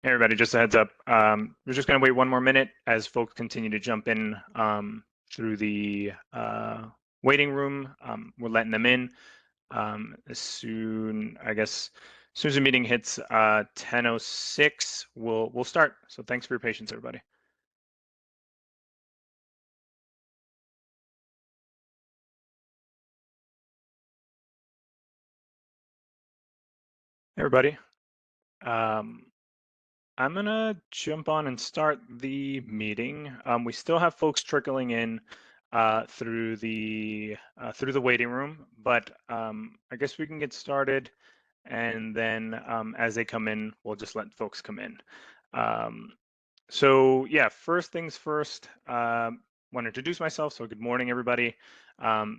Hey everybody, just a heads up. We're just going to wait one more minute as folks continue to jump in through the waiting room. We're letting them in as soon, I guess, as soon as the meeting hits 10:06, we'll start. So thanks for your patience, everybody. Hey everybody. I'm gonna jump on and start the meeting. We still have folks trickling in through the waiting room, but I guess we can get started, and then as they come in, we'll just let folks come in. So yeah, first things first. Want to introduce myself. So good morning, everybody.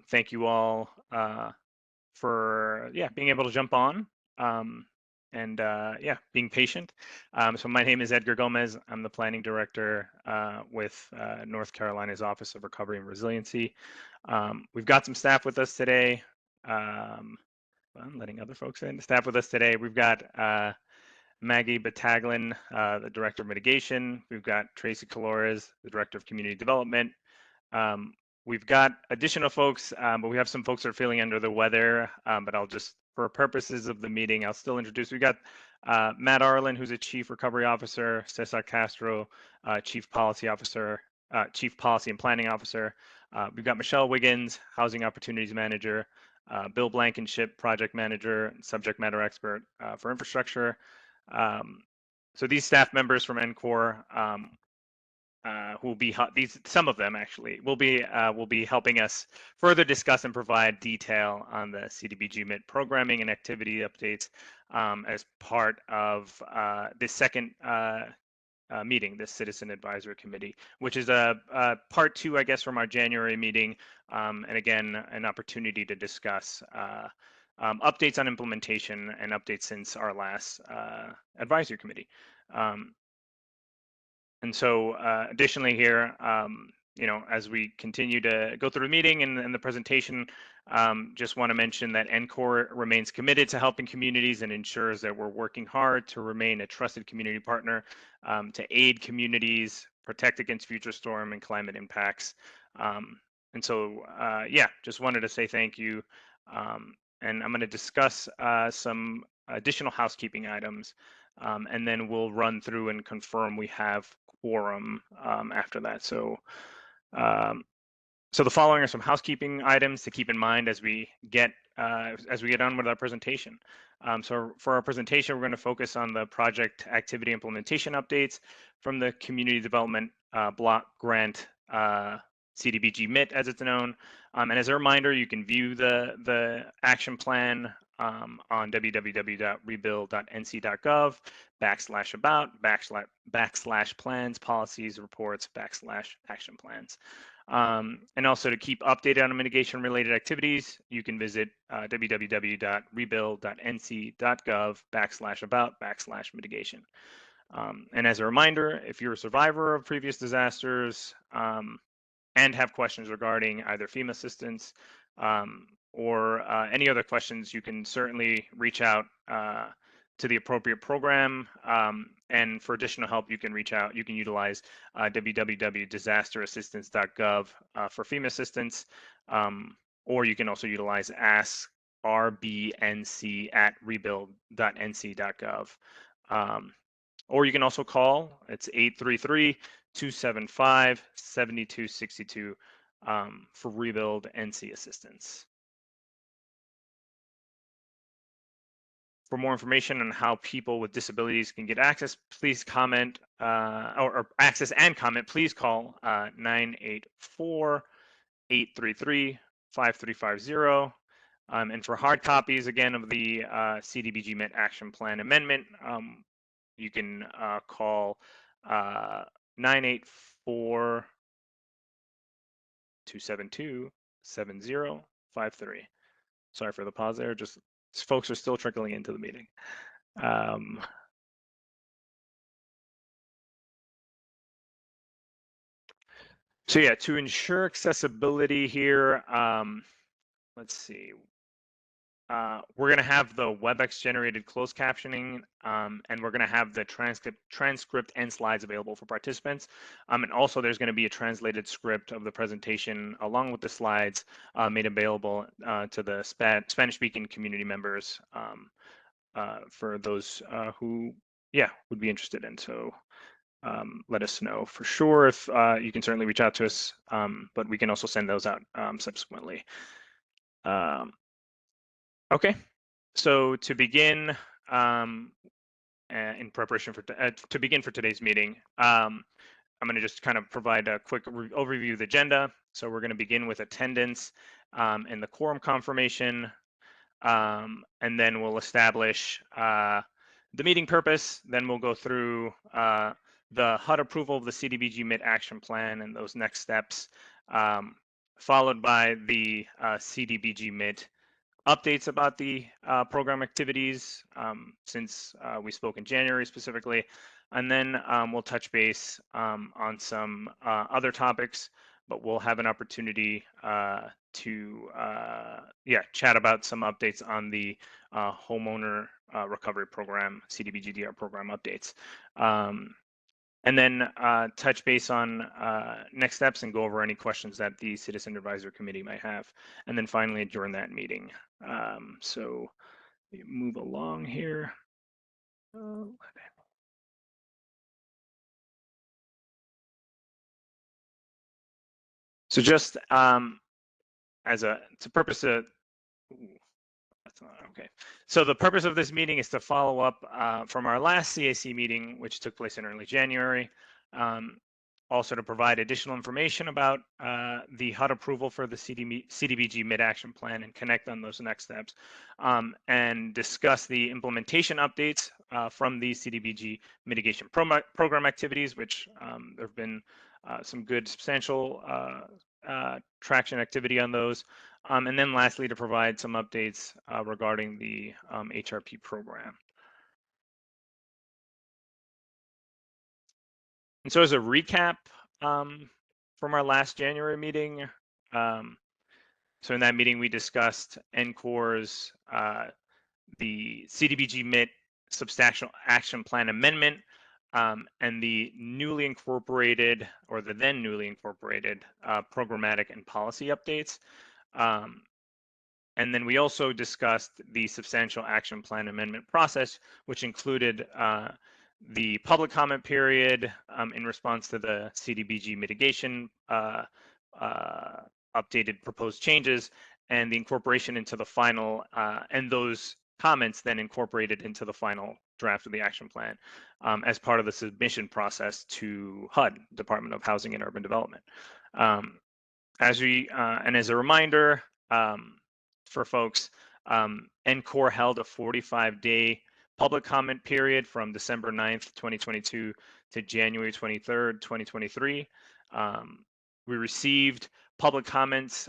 Thank you all for being able to jump on. And being patient. So my name is Edgar Gomez. I'm the planning director with North Carolina's Office of Recovery and Resiliency. We've got some staff with us today. I'm letting other folks in. Staff with us today. We've got Maggie Battaglin, the director of mitigation. We've got Tracy Colores, the director of community development. We've got additional folks, but we have some folks that are feeling under the weather, but I'll just, for purposes of the meeting, I'll still introduce. We've got Matt Arlen, who's a Chief Recovery Officer, Cesar Castro, Chief Policy Officer, Chief Policy and Planning Officer. We've got Michelle Wiggins, Housing Opportunities Manager, Bill Blankenship, Project Manager, and Subject Matter Expert for Infrastructure. So these staff members from NCORR who will be some of them actually will be helping us further discuss and provide detail on the CDBG-MIT programming and activity updates as part of this second meeting, this Citizen Advisory Committee, which is a part two, I guess, from our January meeting, and again, an opportunity to discuss updates on implementation and updates since our last advisory committee. And so additionally here, as we continue to go through the meeting and the presentation, just want to mention that NCORR remains committed to helping communities and ensures that we're working hard to remain a trusted community partner to aid communities, protect against future storm and climate impacts. And so, just wanted to say thank you. And I'm going to discuss some additional housekeeping items, and then we'll run through and confirm we have quorum after that. So, so the following are some housekeeping items to keep in mind as we get on with our presentation. So for our presentation, we're going to focus on the project activity implementation updates from the Community Development Block Grant CDBG-MIT, as it's known. And as a reminder, you can view the action plan on www.rebuild.nc.gov/about/plans, policies, reports, /action plans. And also to keep updated on mitigation related activities, you can visit www.rebuild.nc.gov/about/mitigation. And as a reminder, if you're a survivor of previous disasters and have questions regarding either FEMA assistance or any other questions, you can certainly reach out to the appropriate program. And for additional help, you can reach out. You can utilize www.disasterassistance.gov for FEMA assistance, or you can also utilize Ask rbnc@rebuild.nc.gov. Or you can also call, it's 833-275-7262 for Rebuild NC assistance. For more information on how people with disabilities can get access, please comment, or access and comment, please call 984-833-5350. And for hard copies, again, of the CDBG-MIT Action Plan Amendment, you can call 984-272-7053. Sorry for the pause there, just folks are still trickling into the meeting. So yeah, to ensure accessibility here, let's see. we're going to have the WebEx generated closed captioning, and we're going to have the transcript and slides available for participants. And also there's going to be a translated script of the presentation along with the slides made available to the Spanish-speaking community members for those who, would be interested in. So let us know for sure. If you can certainly reach out to us, but we can also send those out subsequently. Okay, so to begin, in preparation for to begin for today's meeting, I'm going to just kind of provide a quick overview of the agenda. So we're going to begin with attendance and the quorum confirmation, and then we'll establish the meeting purpose. Then we'll go through the HUD approval of the CDBG-MIT action plan and those next steps, followed by the CDBG-MIT updates about the program activities since we spoke in January specifically. And then we'll touch base on some other topics, but we'll have an opportunity to chat about some updates on the homeowner recovery program, CDBG-DR program updates. And then touch base on next steps and go over any questions that the Citizen Advisory Committee might have. And then finally adjourn that meeting. So move along here. So just as a purpose of, that's not okay. So the purpose of this meeting is to follow up from our last CAC meeting, which took place in early January. Also to provide additional information about the HUD approval for the CDBG mid-action plan and connect on those next steps, and discuss the implementation updates from the CDBG mitigation program activities, which there have been some good substantial traction activity on those. And then lastly, to provide some updates regarding the HRP program. And so as a recap from our last January meeting, so in that meeting we discussed NCORR's the CDBG-MIT substantial action plan amendment and the newly incorporated, or the then newly incorporated programmatic and policy updates. And then we also discussed the substantial action plan amendment process, which included the public comment period in response to the CDBG mitigation updated proposed changes, and the incorporation into the final, and those comments then incorporated into the final draft of the action plan as part of the submission process to HUD, Department of Housing and Urban Development. As a reminder for folks, NCORR held a 45-day public comment period from December 9th, 2022 to January 23rd, 2023. We received public comments.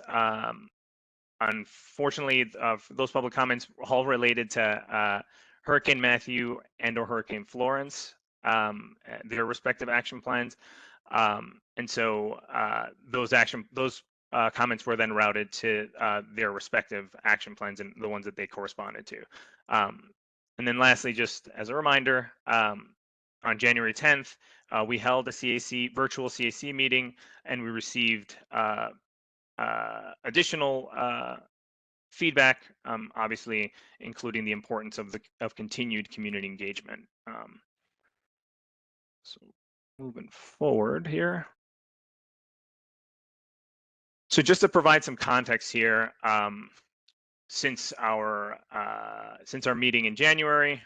Unfortunately, those public comments all related to Hurricane Matthew and/or Hurricane Florence, their respective action plans. And so those comments were then routed to their respective action plans and the ones that they corresponded to. And then lastly, just as a reminder, on January 10th, we held a virtual CAC meeting, and we received additional feedback, obviously including the importance of continued community engagement. So moving forward here. So just to provide some context here, since our meeting in January,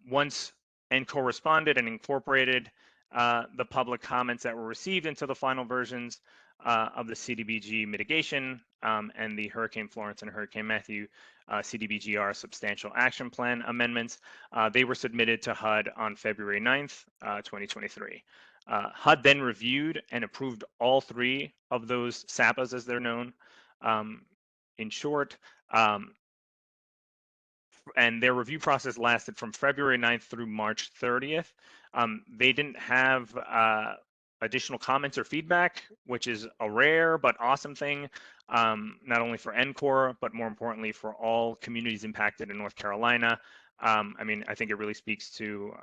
once NCORR responded and incorporated the public comments that were received into the final versions of the CDBG mitigation and the Hurricane Florence and Hurricane Matthew CDBG-R substantial action plan amendments, they were submitted to HUD on February 9th, 2023. HUD then reviewed and approved all three of those SAPAs, as they're known, in short, and their review process lasted from February 9th through March 30th. They didn't have additional comments or feedback, which is a rare but awesome thing. not only for NCORR, but more importantly for all communities impacted in North Carolina. I mean, I think it really speaks to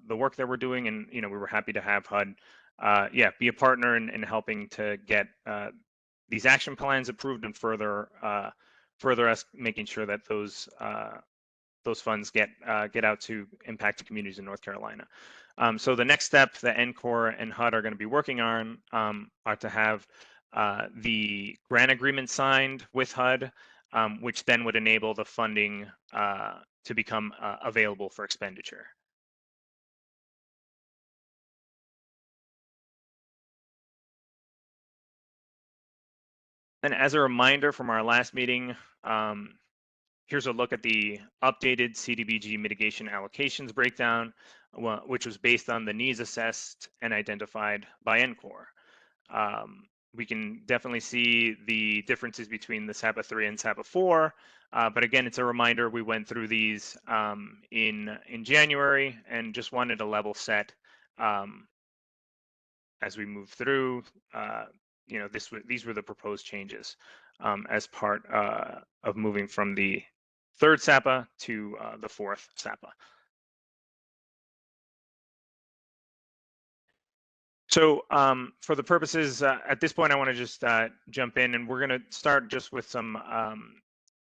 the work that we're doing, and we were happy to have HUD, be a partner in helping to get these action plans approved and further us making sure that those funds get out to impacted communities in North Carolina. So the next step that NCORR and HUD are going to be working on are to have the grant agreement signed with HUD, which then would enable the funding to become available for expenditure. And as a reminder from our last meeting, here's a look at the updated CDBG mitigation allocations breakdown, which was based on the needs assessed and identified by NCORR. We can definitely see the differences between the SAPA 3 and SAPA 4, but again, it's a reminder we went through these in January and just wanted a level set as we move through. These were the proposed changes as part of moving from the third SAPA to the fourth SAPA. So for the purposes, at this point, I want to just jump in, and we're going to start just with some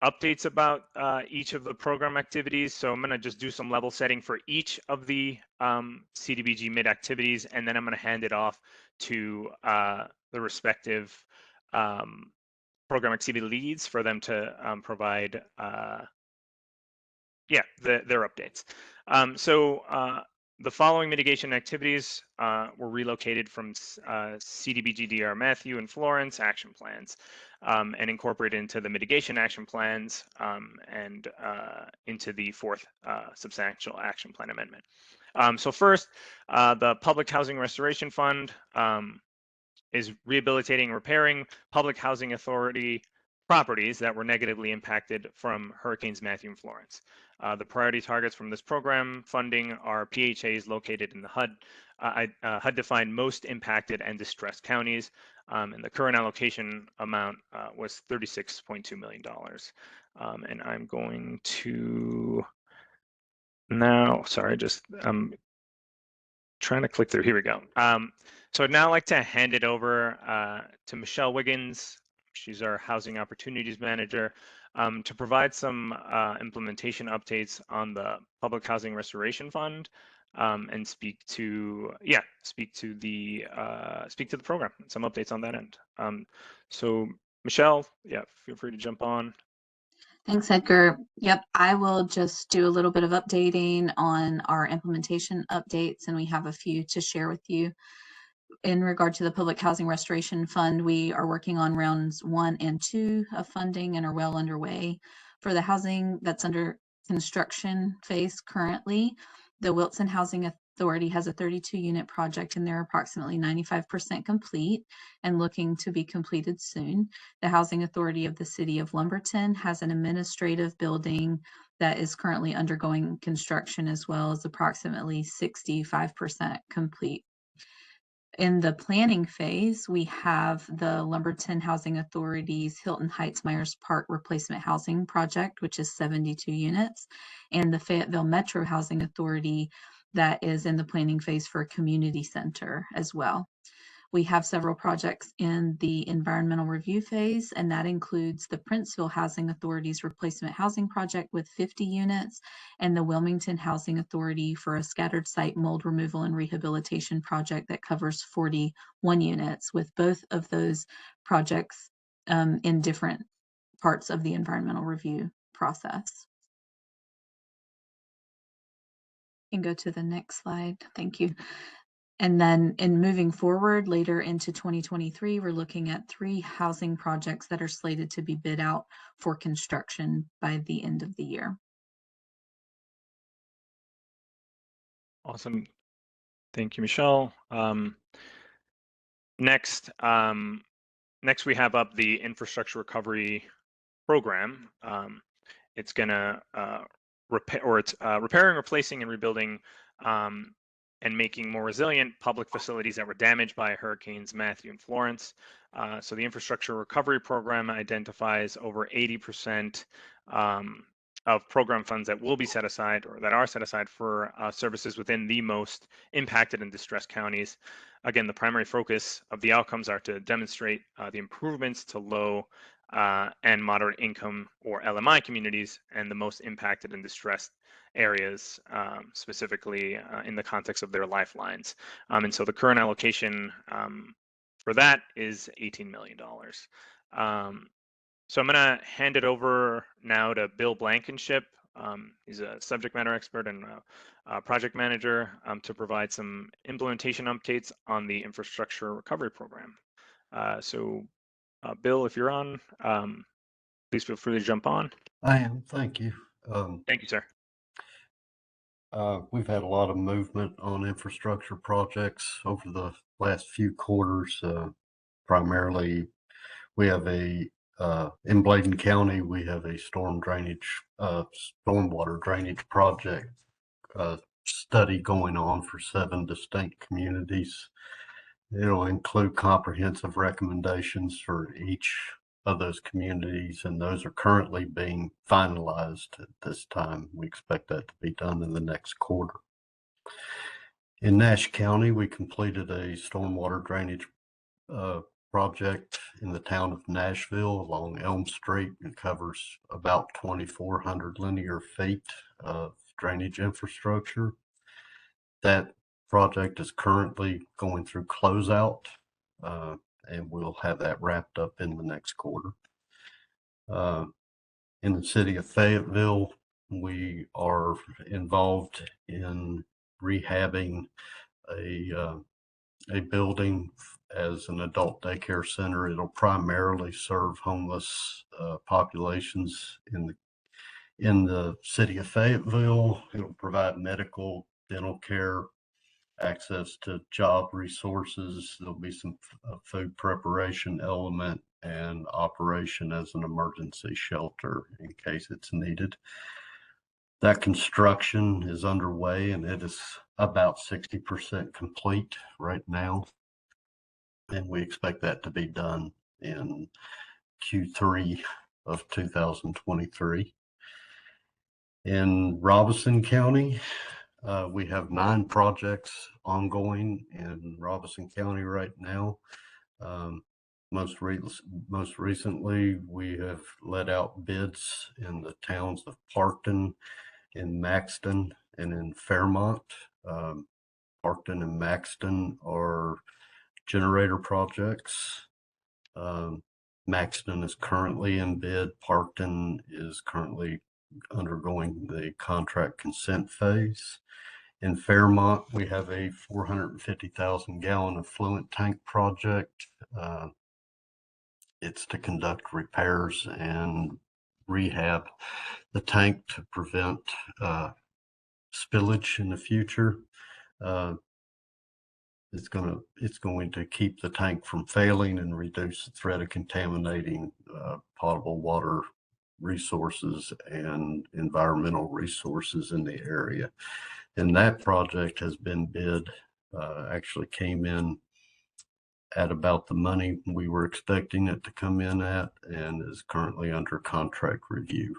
updates about each of the program activities. So I'm going to just do some level setting for each of the CDBG MIT activities, and then I'm going to hand it off to the respective program activity leads for them to provide their updates. So the following mitigation activities were relocated from CDBG DR Matthew and Florence action plans and incorporated into the mitigation action plans and into the fourth substantial action plan amendment. So first, the Public Housing Restoration Fund is rehabilitating and repairing public housing authority properties that were negatively impacted from Hurricanes Matthew and Florence. The priority targets from this program funding are PHAs located in the HUD-defined most impacted and distressed counties, and the current allocation amount was $36.2 million. And I'm going to now, sorry, just trying to click through. Here we go. So I'd now like to hand it over to Michelle Wiggins. She's our Housing Opportunities Manager, to provide some implementation updates on the Public Housing Restoration Fund and speak to the program. Some updates on that end. So Michelle, feel free to jump on. Thanks, Edgar. Yep, I will just do a little bit of updating on our implementation updates, and we have a few to share with you. In regard to the Public Housing Restoration Fund, we are working on rounds 1 and 2 of funding and are well underway. For the housing that's under construction phase currently, the Wilson Housing Authority has a 32-unit project, and they're approximately 95% complete and looking to be completed soon. The Housing Authority of the City of Lumberton has an administrative building that is currently undergoing construction, as well as approximately 65% complete. In the planning phase, we have the Lumberton Housing Authority's Hilton Heights Myers Park Replacement Housing Project, which is 72 units, and the Fayetteville Metro Housing Authority that is in the planning phase for a community center as well. We have several projects in the environmental review phase, and that includes the Princeville Housing Authority's replacement housing project with 50 units and the Wilmington Housing Authority for a scattered site mold removal and rehabilitation project that covers 41 units, with both of those projects in different parts of the environmental review process. You can go to the next slide. Thank you. And then in moving forward later into 2023, we're looking at 3 housing projects that are slated to be bid out for construction by the end of the year. Awesome. Thank you, Michelle. Next we have up the infrastructure recovery program. It's going to repairing, replacing, and rebuilding and making more resilient public facilities that were damaged by Hurricanes Matthew and Florence. So the infrastructure recovery program identifies over 80% of program funds that will be set aside or that are set aside for services within the most impacted and distressed counties. Again, the primary focus of the outcomes are to demonstrate the improvements to low and moderate income or LMI communities and the most impacted and distressed areas, specifically in the context of their lifelines. And so the current allocation for that is $18 million. So I'm going to hand it over now to Bill Blankenship. He's a subject matter expert and project manager to provide some implementation updates on the infrastructure recovery program. So Bill, if you're on, please feel free to jump on. I am, thank you. Thank you, sir. We've had a lot of movement on infrastructure projects over the last few quarters. Primarily, we have in Bladen County, we have a stormwater drainage project study going on for 7 distinct communities. It'll include comprehensive recommendations for each of those communities, and those are currently being finalized at this time. We expect that to be done in the next quarter. In Nash County, we completed a stormwater drainage project in the town of Nashville along Elm Street. It covers about 2,400 linear feet of drainage infrastructure. That project is currently going through closeout, and we'll have that wrapped up in the next quarter. In the city of Fayetteville, we are involved in rehabbing a building as an adult daycare center. It'll primarily serve homeless populations in the city of Fayetteville. It'll provide medical, dental care, access to job resources. There'll be some food preparation element and operation as an emergency shelter in case it's needed. That construction is underway and it is about 60% complete right now. And we expect that to be done in Q3 of 2023. In Robeson County, we have 9 projects ongoing in Robeson County right now. Most recently, we have let out bids in the towns of Parkton, in Maxton, and in Fairmont. Parkton and Maxton are generator projects. Maxton is currently in bid. Parkton is currently undergoing the contract consent phase. In Fairmont, we have a 450,000 gallon effluent tank project. It's to conduct repairs and rehab the tank to prevent spillage in the future. It's going to keep the tank from failing and reduce the threat of contaminating potable water resources and environmental resources in the area. And that project has been bid, actually came in at about the money we were expecting it to come in at, and is currently under contract review.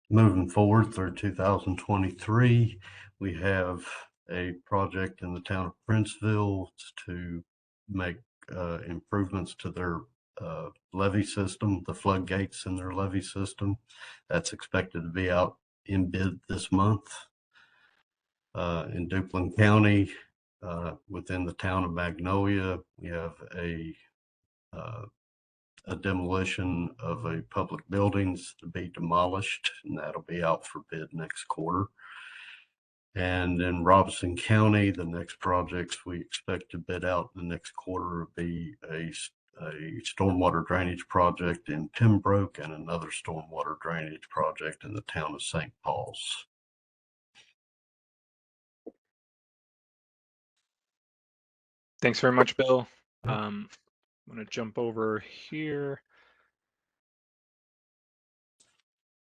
Moving forward through 2023, we have a project in the town of Princeville to make improvements to their levee system, the floodgates in their levee system. That's expected to be out in bid this month. In Duplin County, within the town of Magnolia, we have a demolition of a public buildings to be demolished, and that'll be out for bid next quarter. And in Robeson County, the next projects we expect to bid out in the next quarter will be a stormwater drainage project in Pembroke and another stormwater drainage project in the town of St. Paul's. Thanks very much, Bill. I'm going to jump over here.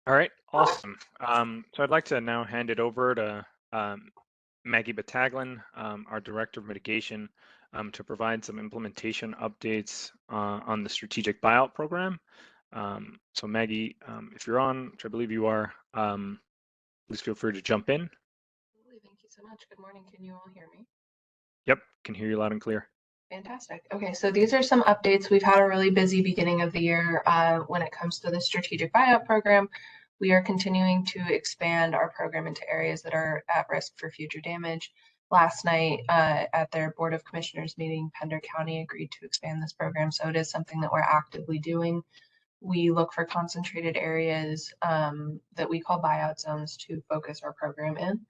All right, Awesome. So I'd like to now hand it over to Maggie Battaglin, our Director of Mitigation, to provide some implementation updates on the strategic buyout program. So Maggie, if you're on, which I believe you are, please feel free to jump in. Thank you so much. Good morning. Can you all hear me? Yep, can hear you loud and clear. Fantastic. Okay, so these are some updates. We've had a really busy beginning of the year when it comes to the strategic buyout program. We are continuing to expand our program into areas that are at risk for future damage. Last night at their Board of Commissioners meeting, Pender County agreed to expand this program, so it is something that we're actively doing. We look for concentrated areas that we call buyout zones to focus our program in.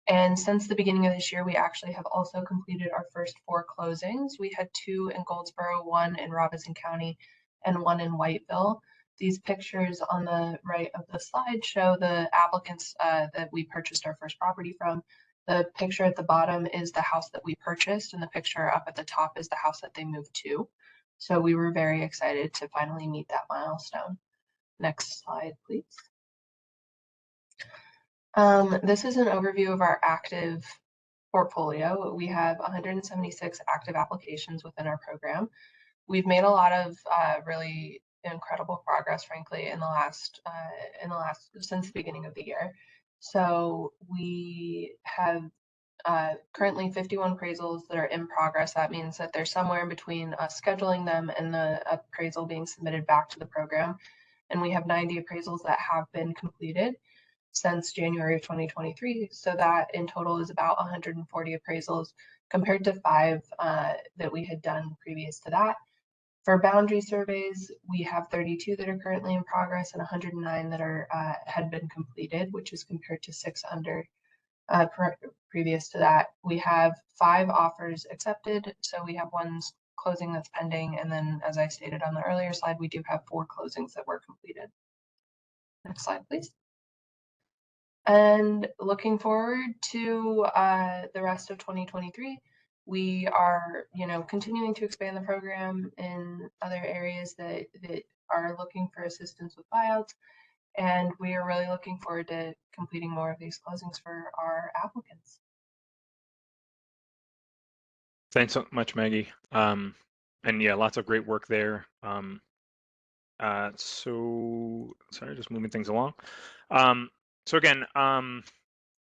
And since the beginning of this year, we actually have also completed our first 4 closings. We had 2 in Goldsboro, 1 in Robinson County, and 1 in Whiteville. These pictures on the right of the slide show the applicants that we purchased our first property from. The picture at the bottom is the house that we purchased, and the picture up at the top is the house that they moved to. So we were very excited to finally meet that milestone. Next slide, please. This is an overview of our active portfolio. We have 176 active applications within our program. We've made a lot of really incredible progress, frankly, in the last since the beginning of the year. So we have currently 51 appraisals that are in progress. That means that they're somewhere in between us scheduling them and the appraisal being submitted back to the program. And we have 90 appraisals that have been completed since January of 2023. So that in total is about 140 appraisals compared to 5 that we had done previous to that. For boundary surveys, we have 32 that are currently in progress and 109 that are had been completed, which is compared to 6 under previous to that. We have 5 offers accepted, so we have 1 closing that's pending, and then as I stated on the earlier slide, we do have 4 closings that were completed. Next slide, please. And looking forward to the rest of 2023, we are, continuing to expand the program in other areas that are looking for assistance with buyouts. And we are really looking forward to completing more of these closings for our applicants. Thanks so much, Maggie. And yeah, lots of great work there. So sorry, just moving things along. So again,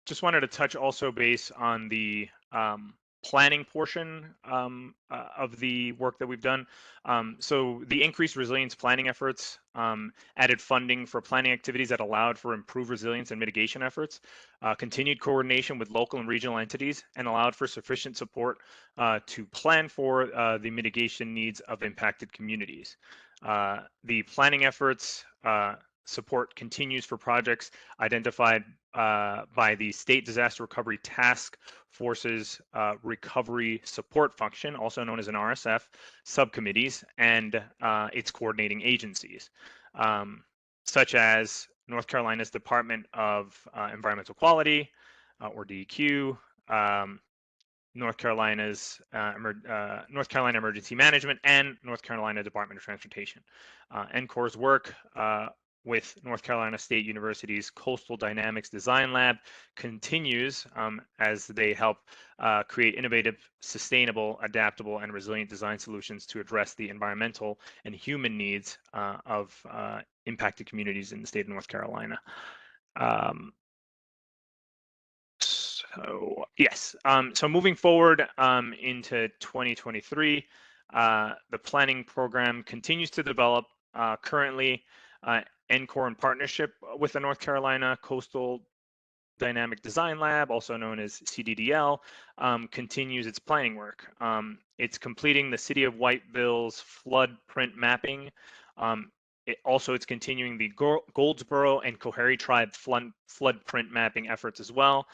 just wanted to touch also base on the planning portion of the work that we've done. So the increased resilience planning efforts added funding for planning activities that allowed for improved resilience and mitigation efforts, continued coordination with local and regional entities, and allowed for sufficient support to plan for the mitigation needs of impacted communities. The planning efforts support continues for projects identified by the State Disaster Recovery Task Force's Recovery Support Function, also known as an RSF, subcommittees and its coordinating agencies, such as North Carolina's Department of Environmental Quality, or DEQ, North Carolina Emergency Management, and North Carolina Department of Transportation. NCORR's work with North Carolina State University's Coastal Dynamics Design Lab continues as they help create innovative, sustainable, adaptable, and resilient design solutions to address the environmental and human needs of impacted communities in the state of North Carolina. So yes, so moving forward into 2023, the planning program continues to develop. Currently, NCORR in partnership with the North Carolina Coastal Dynamic Design Lab, also known as CDDL, continues its planning work. It's completing the City of Whiteville's flood print mapping. It's continuing the Goldsboro and Coharie Tribe flood print mapping efforts as well.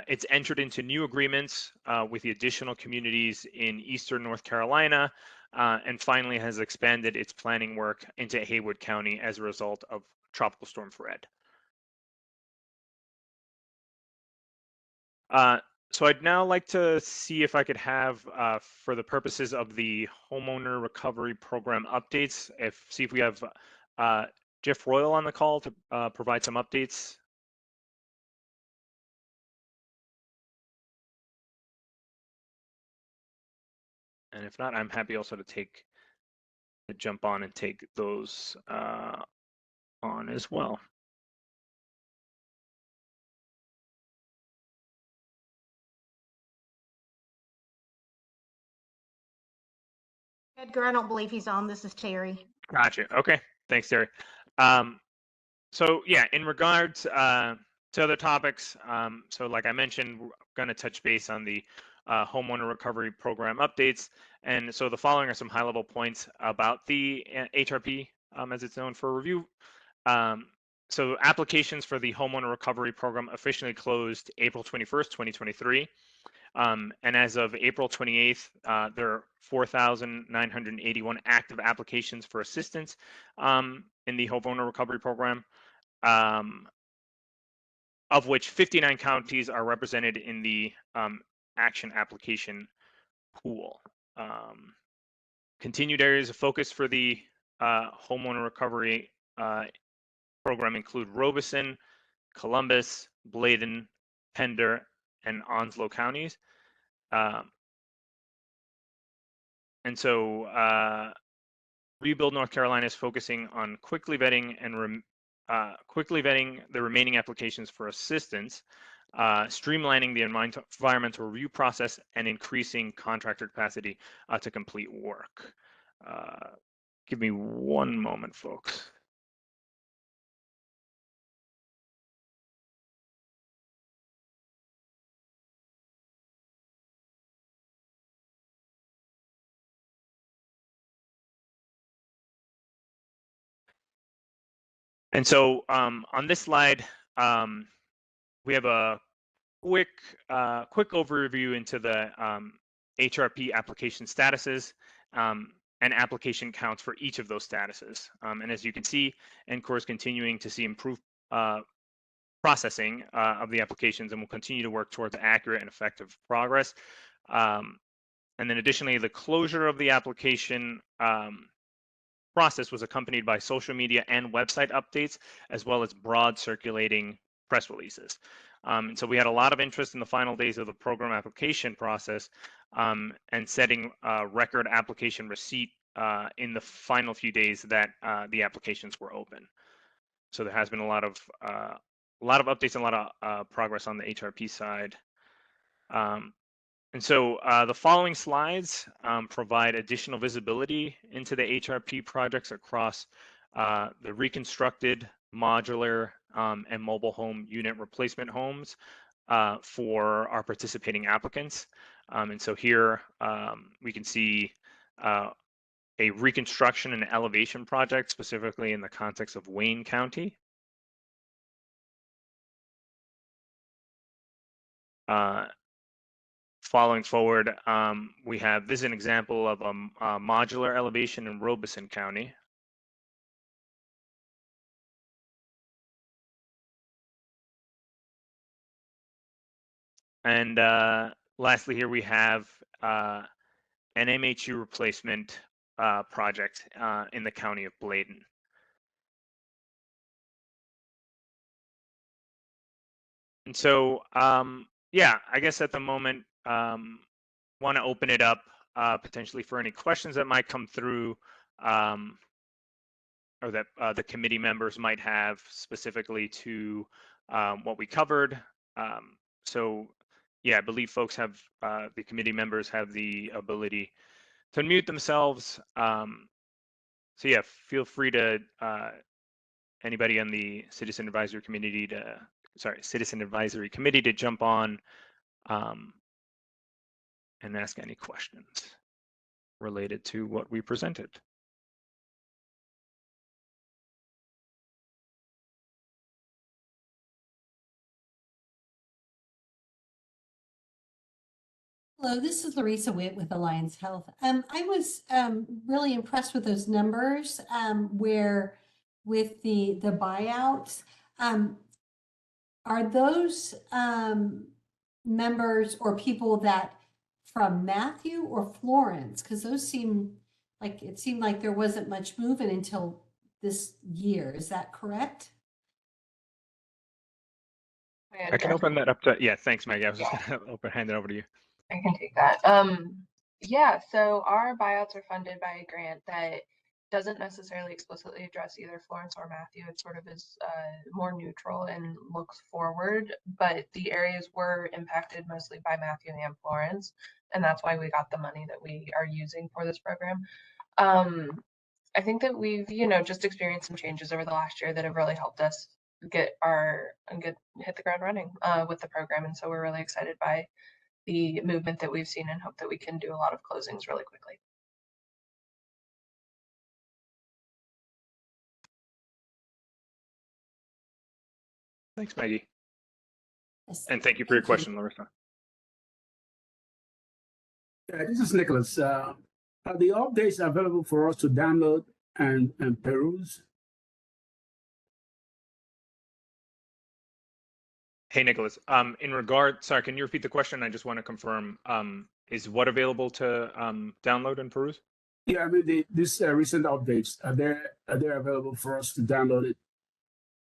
It's entered into new agreements with the additional communities in Eastern North Carolina, and finally has expanded its planning work into Haywood County as a result of Tropical Storm Fred. So I'd now like to see if I could have, for the purposes of the homeowner recovery program updates, see if we have Jeff Royal on the call to provide some updates. And if not, I'm happy also to jump on and take those on as well. Edgar, I don't believe he's on. This is Terry. Gotcha. Okay. Thanks, Terry. So yeah, in regards to other topics, so like I mentioned, we're going to touch base on the homeowner recovery program updates. And so the following are some high-level points about the HRP as it's known for review. So applications for the homeowner recovery program officially closed April 21st, 2023. And as of April 28th, there are 4,981 active applications for assistance in the homeowner recovery program, of which 59 counties are represented in the action application pool. Continued areas of focus for the homeowner recovery program include Robeson, Columbus, Bladen, Pender, and Onslow counties. And so Rebuild North Carolina is focusing on quickly vetting the remaining applications for assistance, streamlining the environmental review process, and increasing contractor capacity to complete work. Give me one moment, folks. And so on this slide, we have a quick overview into the HRP application statuses and application counts for each of those statuses. And as you can see, NCORR is continuing to see improved processing of the applications and will continue to work towards accurate and effective progress. And then additionally, the closure of the application process was accompanied by social media and website updates, as well as broad circulating press releases. And so we had a lot of interest in the final days of the program application process and setting record application receipt in the final few days that the applications were open. So there has been a lot of updates and a lot of progress on the HRP side. And so the following slides provide additional visibility into the HRP projects across the reconstructed, modular, and mobile home unit replacement homes for our participating applicants. And so here we can see a reconstruction and elevation project, specifically in the context of Wayne County. Following forward, we have, this is an example of a modular elevation in Robeson County. And lastly, here we have an MHU replacement project in the county of Bladen. And so, yeah, I guess at the moment, want to open it up potentially for any questions that might come through or that the committee members might have specifically to what we covered. So yeah, I believe folks have, the committee members have the ability to unmute themselves. So yeah, feel free to, anybody on the Citizen Advisory Committee to jump on and ask any questions related to what we presented. Hello, this is Larissa Witt with Alliance Health. I was really impressed with those numbers where with the buyouts. Are those members or people that from Matthew or Florence? Because those seem like, it seemed like there wasn't much movement until this year. Is that correct? I can open that up to, yeah, thanks, Maggie. I was just gonna hand it over to you. I can take that. Yeah, so our buyouts are funded by a grant that doesn't necessarily explicitly address either Florence or Matthew. It sort of is more neutral and looks forward, but the areas were impacted mostly by Matthew and Florence, and that's why we got the money that we are using for this program. I think that we've, just experienced some changes over the last year that have really helped us hit the ground running with the program, and so we're really excited by the movement that we've seen and hope that we can do a lot of closings really quickly. Thanks, Maggie. Yes. And thank you for your question, Larissa. This is Nicholas. Are the updates available for us to download and peruse? Hey, Nicholas. Sorry, can you repeat the question? I just want to confirm. Is what available to download and peruse? Yeah, I mean these recent updates are they available for us to download it?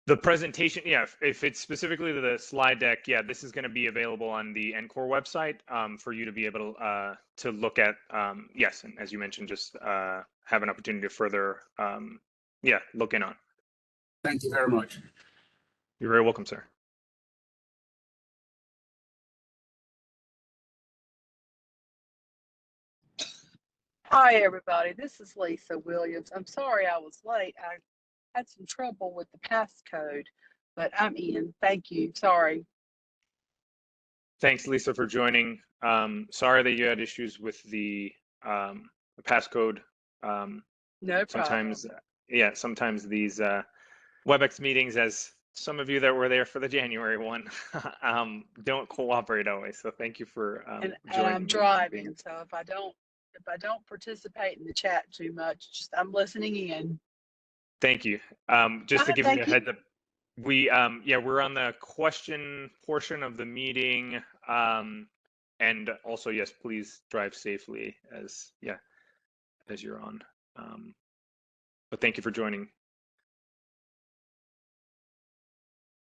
The presentation, yeah. If it's specifically the slide deck, yeah, this is going to be available on the NCORR website for you to be able to look at. Yes, and as you mentioned, just have an opportunity to further, look in on. Thank you very much. You're very welcome, sir. Hi, everybody. This is Lisa Williams. I'm sorry I was late. I had some trouble with the passcode, but I'm in. Thank you. Sorry. Thanks, Lisa, for joining. Sorry that you had issues with the passcode. No Sometimes, problem. sometimes these WebEx meetings, as some of you that were there for the January one, don't cooperate always. So thank you for And joining. I'm driving, so if I don't participate in the chat too much, just I'm listening in. Thank you. Just to give you a heads up, we're on the question portion of the meeting, and also, yes, please drive safely as you're on. But thank you for joining.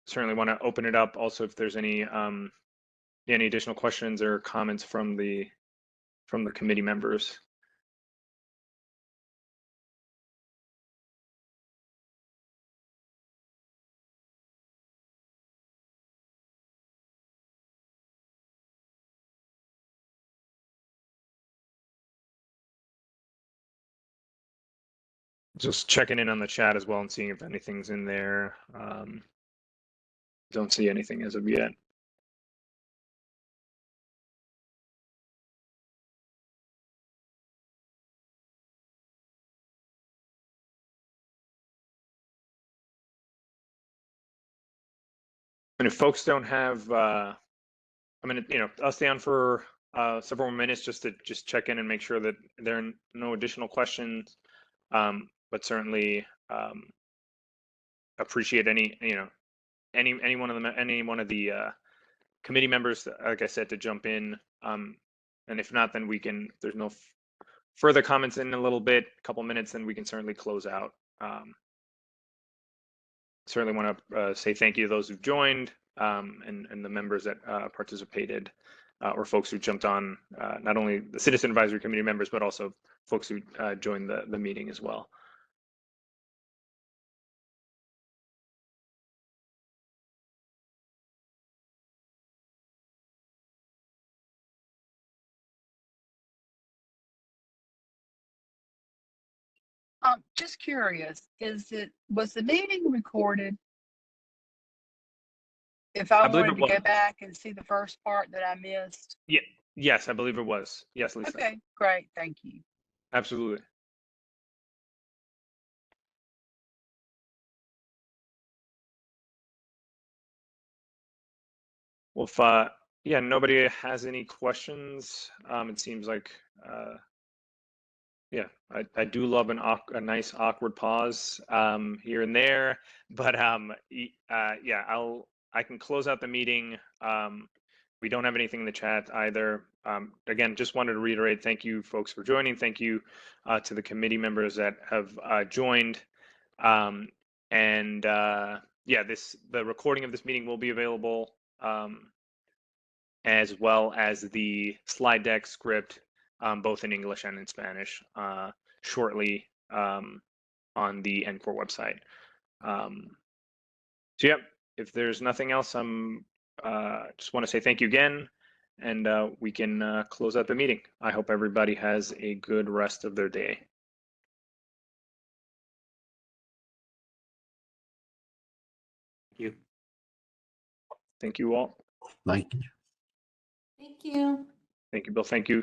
Certainly want to open it up. Also, if there's any additional questions or comments from the committee members. Just checking in on the chat as well and seeing if anything's in there. Don't see anything as of yet. And if folks don't have, I'm gonna, I'll stay on for several more minutes just to check in and make sure that there are no additional questions. But certainly appreciate any one of the committee members, like I said, to jump in. And if not, then we can. If there's no further comments in a little bit, a couple minutes, then we can certainly close out. Certainly want to say thank you to those who've joined and the members that participated or folks who jumped on, not only the Citizen Advisory Committee members, but also folks who joined the meeting as well. Just curious, was the meeting recorded? If I believe wanted it to go was. back and see the first part that I missed. Yeah. Yes, I believe it was. Yes, Lisa. Okay, great. Thank you. Absolutely. Well, if nobody has any questions, it seems like I do love a nice awkward pause here and there, but I can close out the meeting. We don't have anything in the chat either. Again, just wanted to reiterate, thank you folks for joining. Thank you to the committee members that have joined. And yeah, the recording of this meeting will be available, as well as the slide deck script, both in English and in Spanish, shortly on the NCORR website. So yeah, if there's nothing else, I'm just want to say thank you again, and we can close out the meeting. I hope everybody has a good rest of their day. Thank you. Thank you all. Thank you. Thank you. Thank you, Bill. Thank you,